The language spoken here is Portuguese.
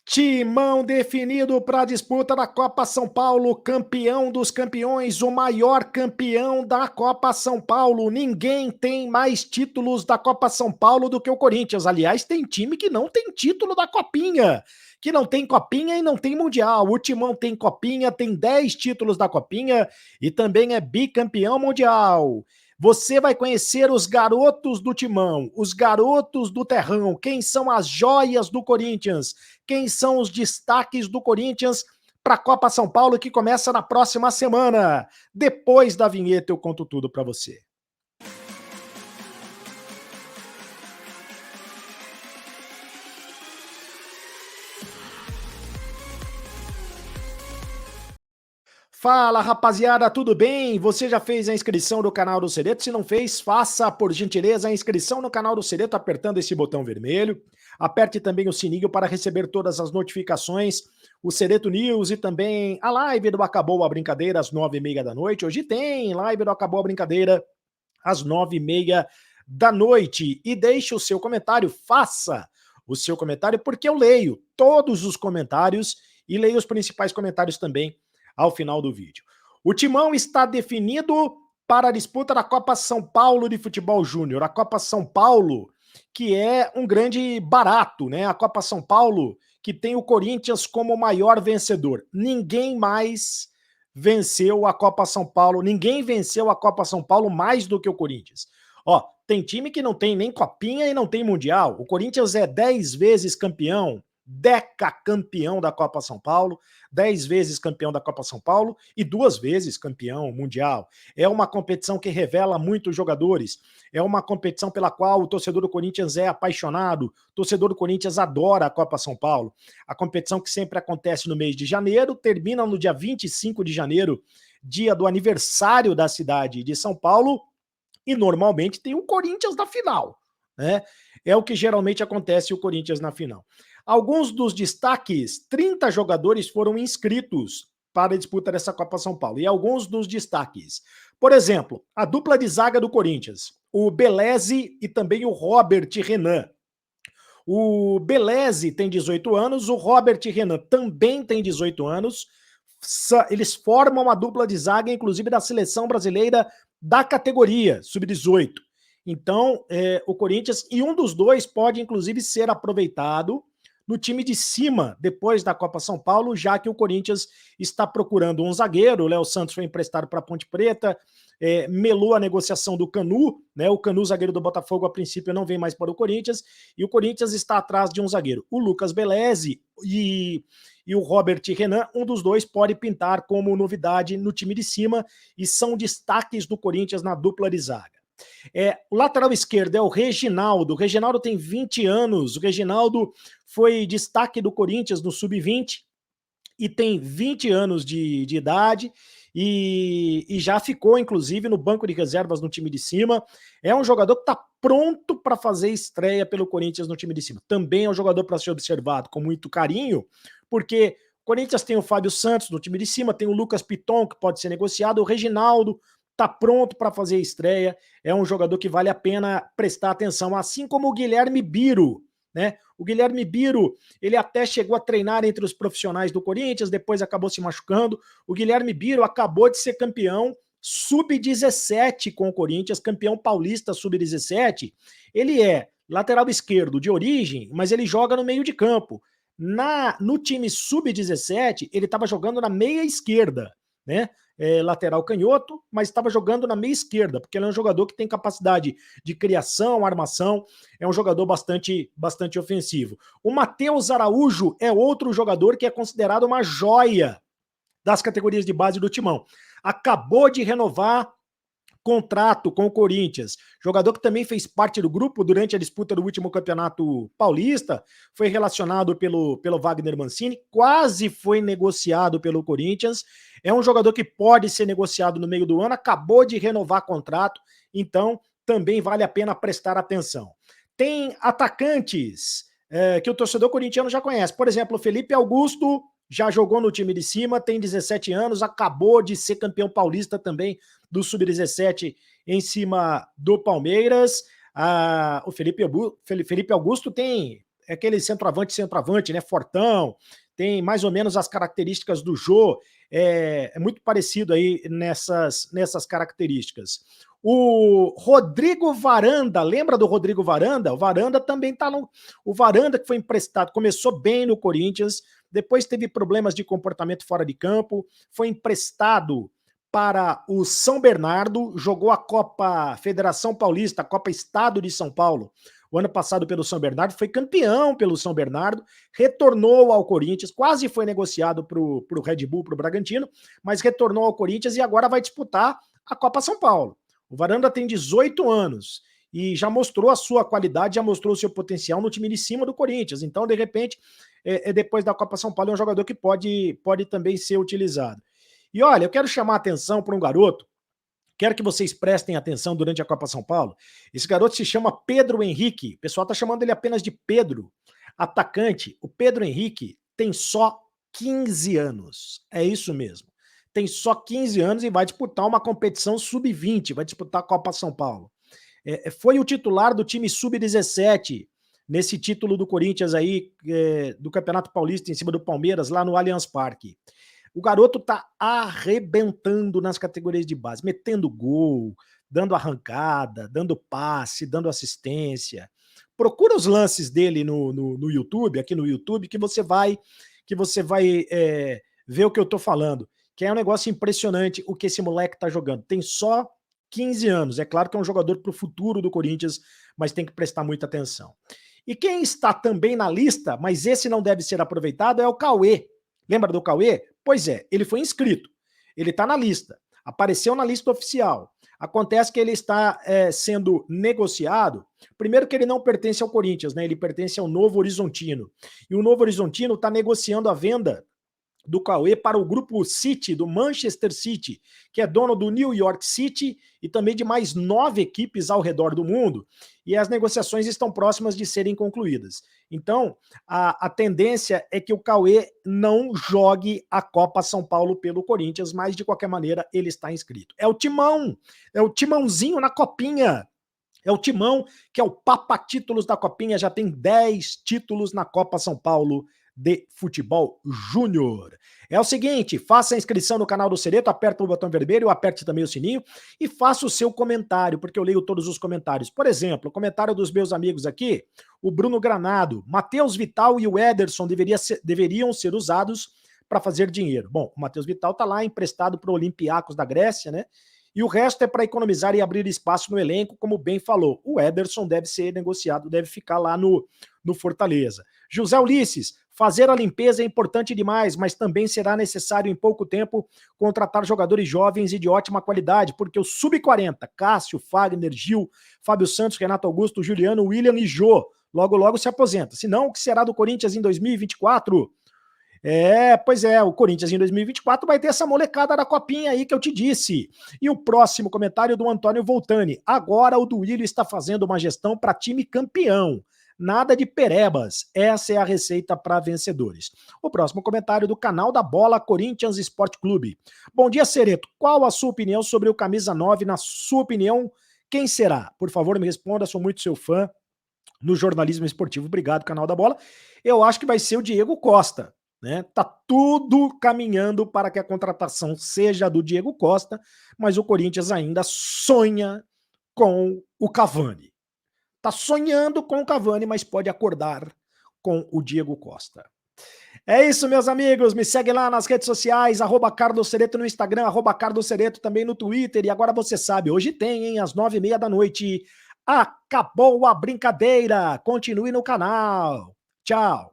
Timão definido para a disputa da Copa São Paulo, campeão dos campeões, o maior campeão da Copa São Paulo. Ninguém tem mais títulos da Copa São Paulo do que o Corinthians. Aliás, tem time que não tem título da Copinha, que não tem Copinha e não tem Mundial. O Timão tem Copinha, tem 10 títulos da Copinha e também é bicampeão mundial. Você vai conhecer os garotos do Timão, os garotos do Terrão, quem são as joias do Corinthians, quem são os destaques do Corinthians para a Copa São Paulo, que começa na próxima semana. Depois da vinheta eu conto tudo para você. Fala, rapaziada, tudo bem? Você já fez a inscrição do canal do Sereto? Se não fez, faça, por gentileza, a inscrição no canal do Sereto apertando esse botão vermelho. Aperte também o sininho para receber todas as notificações, o Sereto News e também a live do Acabou a Brincadeira às 9h30 da noite. Hoje tem live do Acabou a Brincadeira às 9h30 da noite. E deixe o seu comentário, faça o seu comentário, porque eu leio todos os comentários e leio os principais comentários também ao final do vídeo. O Timão está definido para a disputa da Copa São Paulo de Futebol Júnior. A Copa São Paulo, que é um grande barato, né? A Copa São Paulo, que tem o Corinthians como maior vencedor. Ninguém mais venceu a Copa São Paulo, ninguém venceu a Copa São Paulo mais do que o Corinthians. Ó, tem time que não tem nem Copinha e não tem Mundial. O Corinthians é 10 vezes campeão, decacampeão da Copa São Paulo, 10 vezes campeão da Copa São Paulo e 2 vezes campeão mundial. É uma competição que revela muitos jogadores, é uma competição pela qual o torcedor do Corinthians é apaixonado, o torcedor do Corinthians adora a Copa São Paulo. A competição que sempre acontece no mês de janeiro, termina no dia 25 de janeiro, dia do aniversário da cidade de São Paulo, e normalmente tem o Corinthians na final, né? É o que geralmente acontece o Corinthians na final. Alguns dos destaques, 30 jogadores foram inscritos para a disputa dessa Copa São Paulo. E alguns dos destaques. Por exemplo, a dupla de zaga do Corinthians, o Beleze e também o Robert Renan. O Beleze tem 18 anos, o Robert Renan também tem 18 anos. Eles formam a dupla de zaga, inclusive da seleção brasileira da categoria sub-18. Então, o Corinthians, e um dos dois pode, inclusive, ser aproveitado no time de cima, depois da Copa São Paulo, já que o Corinthians está procurando um zagueiro. O Léo Santos foi emprestado para a Ponte Preta, melou a negociação do Canu, né? O Canu, zagueiro do Botafogo, a princípio não vem mais para o Corinthians, e o Corinthians está atrás de um zagueiro. O Lucas Beleze e o Robert Renan, um dos dois pode pintar como novidade no time de cima e são destaques do Corinthians na dupla de zaga. O lateral esquerdo é o Reginaldo. O Reginaldo tem 20 anos. O Reginaldo foi destaque do Corinthians no Sub-20 e tem 20 anos de idade e já ficou, inclusive, no banco de reservas no time de cima. É um jogador que está pronto para fazer estreia pelo Corinthians no time de cima. Também é um jogador para ser observado com muito carinho, porque o Corinthians tem o Fábio Santos no time de cima, tem o Lucas Piton, que pode ser negociado, o Reginaldo está pronto para fazer a estreia, é um jogador que vale a pena prestar atenção, assim como o Guilherme Biro, né? O Guilherme Biro, ele até chegou a treinar entre os profissionais do Corinthians, depois acabou se machucando. O Guilherme Biro acabou de ser campeão sub-17 com o Corinthians, campeão paulista sub-17. Ele é lateral esquerdo de origem, mas ele joga no meio de campo. No time sub-17, ele estava jogando na meia esquerda, né? Lateral canhoto, mas estava jogando na meia esquerda, porque ele é um jogador que tem capacidade de criação, armação, é um jogador bastante ofensivo. O Matheus Araújo é outro jogador que é considerado uma joia das categorias de base do Timão. Acabou de renovar contrato com o Corinthians. Jogador que também fez parte do grupo durante a disputa do último campeonato paulista, foi relacionado pelo Wagner Mancini, quase foi negociado pelo Corinthians. É um jogador que pode ser negociado no meio do ano, acabou de renovar contrato, então também vale a pena prestar atenção. Tem atacantes que o torcedor corintiano já conhece. Por exemplo, o Felipe Augusto já jogou no time de cima, tem 17 anos, acabou de ser campeão paulista também do Sub-17 em cima do Palmeiras. O Felipe Augusto tem é aquele centroavante, né? Fortão, tem mais ou menos as características do Jô, é muito parecido aí nessas características. O Rodrigo Varanda, lembra do Rodrigo Varanda? O Varanda também tá no. O Varanda, que foi emprestado, começou bem no Corinthians, depois teve problemas de comportamento fora de campo, foi emprestado para o São Bernardo, jogou a Copa Federação Paulista, a Copa Estado de São Paulo, o ano passado pelo São Bernardo, foi campeão pelo São Bernardo, retornou ao Corinthians, quase foi negociado para o Red Bull, para o Bragantino, mas retornou ao Corinthians e agora vai disputar a Copa São Paulo. O Varanda tem 18 anos e já mostrou a sua qualidade, já mostrou o seu potencial no time de cima do Corinthians. Então, de repente, depois da Copa São Paulo, é um jogador que pode também ser utilizado. E olha, eu quero chamar a atenção para um garoto, quero que vocês prestem atenção durante a Copa São Paulo. Esse garoto se chama Pedro Henrique, o pessoal está chamando ele apenas de Pedro, atacante. O Pedro Henrique tem só 15 anos, é isso mesmo. Tem só 15 anos e vai disputar uma competição sub-20, vai disputar a Copa São Paulo. Foi o titular do time sub-17, nesse título do Corinthians aí, do Campeonato Paulista, em cima do Palmeiras, lá no Allianz Parque. O garoto tá arrebentando nas categorias de base, metendo gol, dando arrancada, dando passe, dando assistência. Procura os lances dele no YouTube, aqui no YouTube, que você vai ver o que eu tô falando. Que é um negócio impressionante o que esse moleque tá jogando. Tem só 15 anos. É claro que é um jogador pro futuro do Corinthians, mas tem que prestar muita atenção. E quem está também na lista, mas esse não deve ser aproveitado, é o Cauê. Lembra do Cauê? Pois é, ele foi inscrito, ele está na lista, apareceu na lista oficial. Acontece que ele está sendo negociado, primeiro que ele não pertence ao Corinthians, né? Ele pertence ao Novo Horizontino. E o Novo Horizontino está negociando a venda do Cauê para o grupo City, do Manchester City, que é dono do New York City e também de mais 9 equipes ao redor do mundo, e as negociações estão próximas de serem concluídas. Então, a tendência é que o Cauê não jogue a Copa São Paulo pelo Corinthians, mas de qualquer maneira ele está inscrito. É o Timão, é o Timãozinho na Copinha. É o Timão, que é o papa-títulos da Copinha, já tem 10 títulos na Copa São Paulo de futebol júnior. É o seguinte, faça a inscrição no canal do Cereto, aperta o botão vermelho, aperte também o sininho e faça o seu comentário, porque eu leio todos os comentários. Por exemplo, o comentário dos meus amigos aqui, o Bruno Granado, Matheus Vital e o Ederson deveriam ser usados para fazer dinheiro. Bom, o Matheus Vital está lá emprestado para o Olympiacos da Grécia, né? E o resto é para economizar e abrir espaço no elenco, como bem falou. O Ederson deve ser negociado, deve ficar lá no Fortaleza. José Ulisses, fazer a limpeza é importante demais, mas também será necessário em pouco tempo contratar jogadores jovens e de ótima qualidade, porque o sub-40, Cássio, Fagner, Gil, Fábio Santos, Renato Augusto, Juliano, William e Jô, logo logo se aposenta. Senão, o que será do Corinthians em 2024? Pois é, o Corinthians em 2024 vai ter essa molecada da copinha aí que eu te disse. E o próximo comentário do Antônio Voltani. Agora o Duílio está fazendo uma gestão para time campeão. Nada de perebas. Essa é a receita para vencedores. O próximo comentário do canal da Bola Corinthians Esporte Clube. Bom dia, Cereto. Qual a sua opinião sobre o camisa 9? Na sua opinião, quem será? Por favor, me responda, sou muito seu fã no jornalismo esportivo. Obrigado, canal da Bola. Eu acho que vai ser o Diego Costa. Né? Tá tudo caminhando para que a contratação seja do Diego Costa, mas o Corinthians ainda sonha com o Cavani. Tá sonhando com o Cavani, mas pode acordar com o Diego Costa. É isso, meus amigos. Me segue lá nas redes sociais, @Carlos Cereto no Instagram, @Carlos Cereto também no Twitter. E agora você sabe, hoje tem, hein, às 9:30 da noite. Acabou a brincadeira. Continue no canal. Tchau.